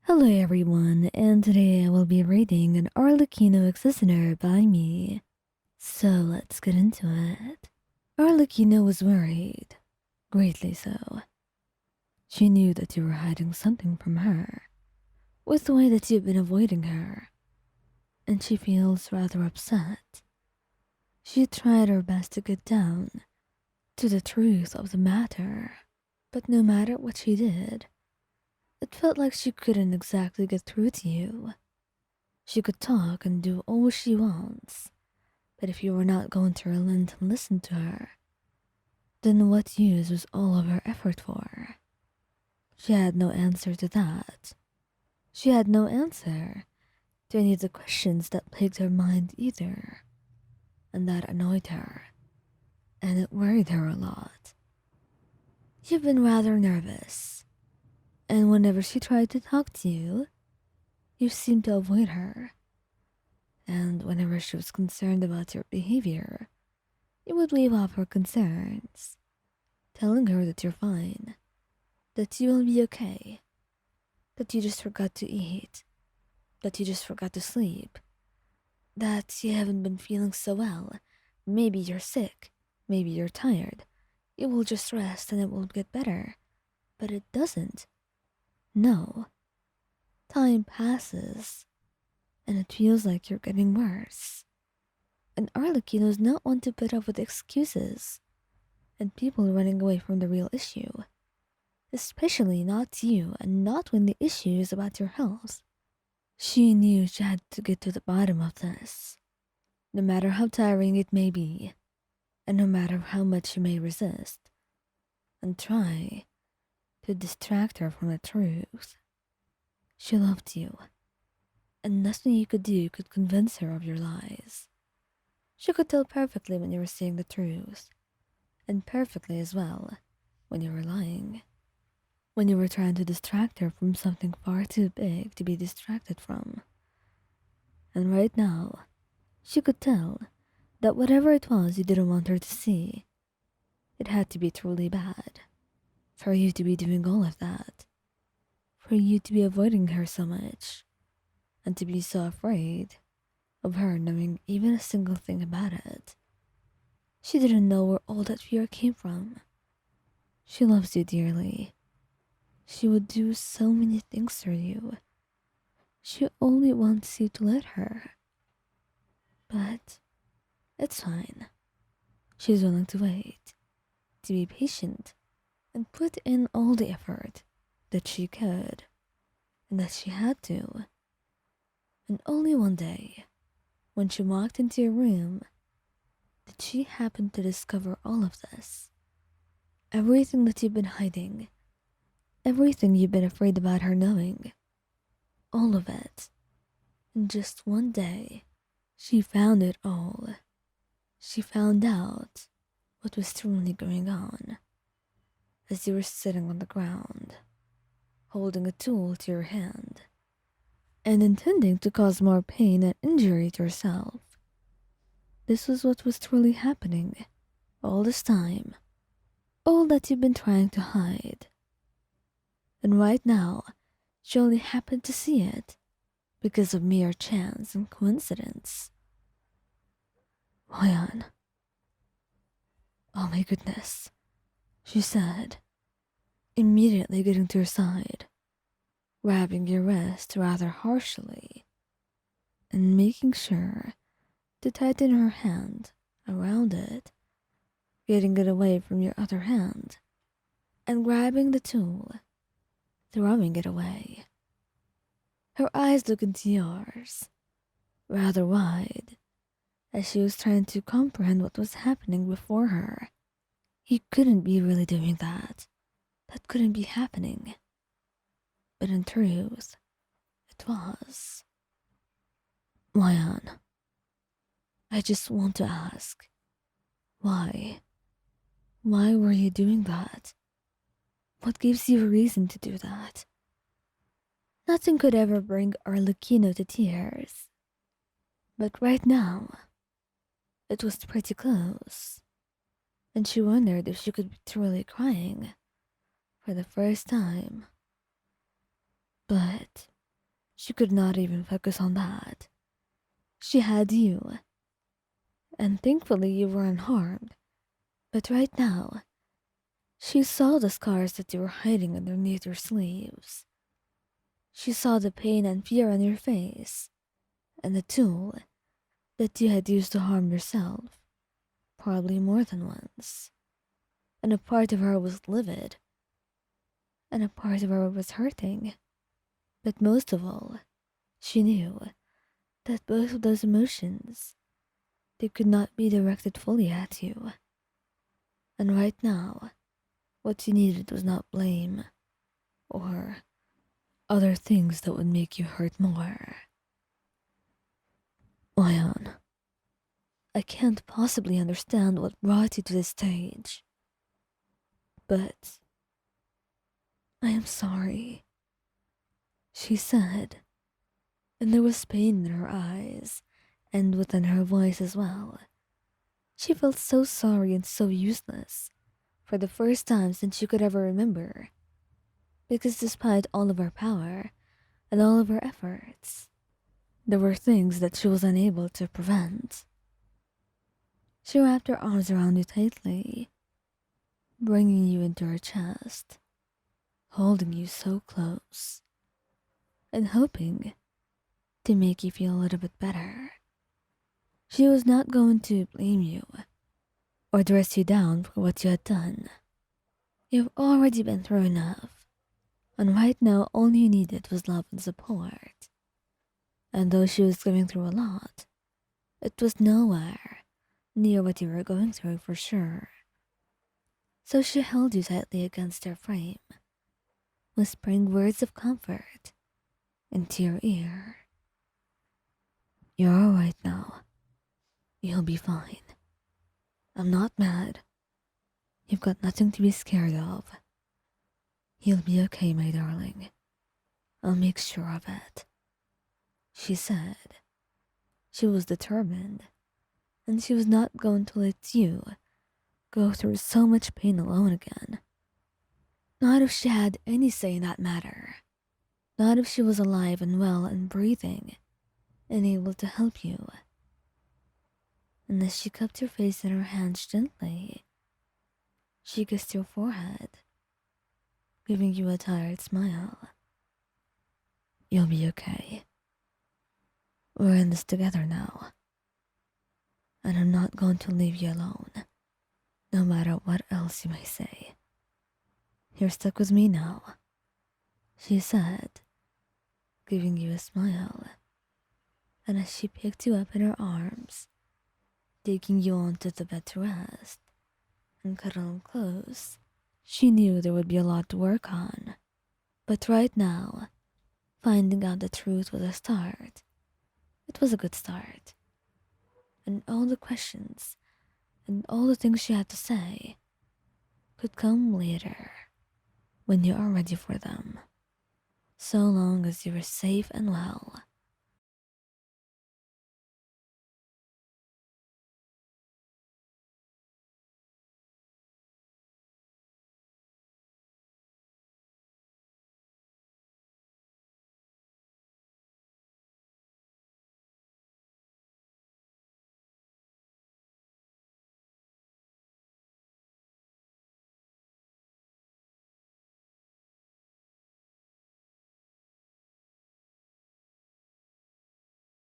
Hello everyone, and today I will be reading an Arlecchino Executioner by me. So let's get into it. Arlecchino was worried, greatly so. She knew that you were hiding something from her, with the way that you've been avoiding her, and she feels rather upset. She tried her best to get down to the truth of the matter, but no matter what she did, it felt like she couldn't exactly get through to you. She could talk and do all she wants, but if you were not going to relent and listen to her, then what use was all of her effort for? She had no answer to that. She had no answer to any of the questions that plagued her mind either, and that annoyed her, and it worried her a lot. You've been rather nervous, and whenever she tried to talk to you, you seemed to avoid her, and whenever she was concerned about your behavior, you would leave off her concerns, telling her that you're fine, that you will be okay, that you just forgot to eat, that you just forgot to sleep, that you haven't been feeling so well. Maybe you're sick, maybe you're tired. You will just rest and it will get better. But it doesn't. No. Time passes, and it feels like you're getting worse. And Arlecchino does not want to put up with excuses and people running away from the real issue. Especially not you, and not when the issue is about your health. She knew she had to get to the bottom of this, no matter how tiring it may be, and no matter how much you may resist, and try to distract her from the truth. She loved you, and nothing you could do could convince her of your lies. She could tell perfectly when you were saying the truth, and perfectly as well when you were lying. When you were trying to distract her from something far too big to be distracted from. And right now, she could tell that whatever it was you didn't want her to see, it had to be truly bad. For you to be doing all of that. For you to be avoiding her so much. And to be so afraid of her knowing even a single thing about it. She didn't know where all that fear came from. She loves you dearly. She would do so many things for you. She only wants you to let her. But it's fine. She's willing to wait, to be patient, and put in all the effort that she could, and that she had to. And only one day, when she walked into your room, did she happen to discover all of this. Everything that you've been hiding, everything you've been afraid about her knowing, all of it. In just one day, she found it all. She found out what was truly going on as you were sitting on the ground, holding a tool to your hand, and intending to cause more pain and injury to yourself. This was what was truly happening all this time, all that you've been trying to hide. And right now, she only happened to see it because of mere chance and coincidence. Ryan. Oh my goodness, she said, immediately getting to your side, grabbing your wrist rather harshly, and making sure to tighten her hand around it, getting it away from your other hand, and grabbing the tool, throwing it away. Her eyes looked into yours, rather wide, as she was trying to comprehend what was happening before her. He couldn't be really doing that. That couldn't be happening. But in truth, it was. Ryan, I just want to ask, why? Why were you doing that? What gives you a reason to do that? Nothing could ever bring Arlecchino to tears. But right now, it was pretty close, and she wondered if she could be truly crying for the first time. But She could not even focus on that. She had you, and thankfully you were unharmed. But right now, she saw the scars that you were hiding underneath your sleeves. She saw the pain and fear on your face, and the tool that you had used to harm yourself, probably more than once. And a part of her was livid, and a part of her was hurting. But most of all, she knew that both of those emotions, they could not be directed fully at you. And right now, what you needed was not blame or other things that would make you hurt more. Ion, I can't possibly understand what brought you to this stage. But I am sorry, she said, and there was pain in her eyes and within her voice as well. She felt so sorry and so useless for the first time since she could ever remember. Because despite all of her power and all of her efforts, there were things that she was unable to prevent. She wrapped her arms around you tightly, bringing you into her chest, holding you so close, and hoping to make you feel a little bit better. She was not going to blame you or dress you down for what you had done. You've already been through enough, and right now all you needed was love and support. And though she was going through a lot, it was nowhere near what you were going through for sure. So she held you tightly against her frame, whispering words of comfort into your ear. You're alright now. You'll be fine. I'm not mad. You've got nothing to be scared of. You'll be okay, my darling. I'll make sure of it, she said. She was determined, and she was not going to let you go through so much pain alone again. Not if she had any say in that matter. Not if she was alive and well and breathing and able to help you. And as she cupped your face in her hands gently, she kissed your forehead, giving you a tired smile. You'll be okay. We're in this together now. And I'm not going to leave you alone, no matter what else you may say. You're stuck with me now, she said, giving you a smile. And as she picked you up in her arms, taking you onto the bed to rest, and cuddling close, she knew there would be a lot to work on. But right now, finding out the truth was a start. It was a good start. And all the questions and all the things she had to say could come later, when you are ready for them. So long as you are safe and well.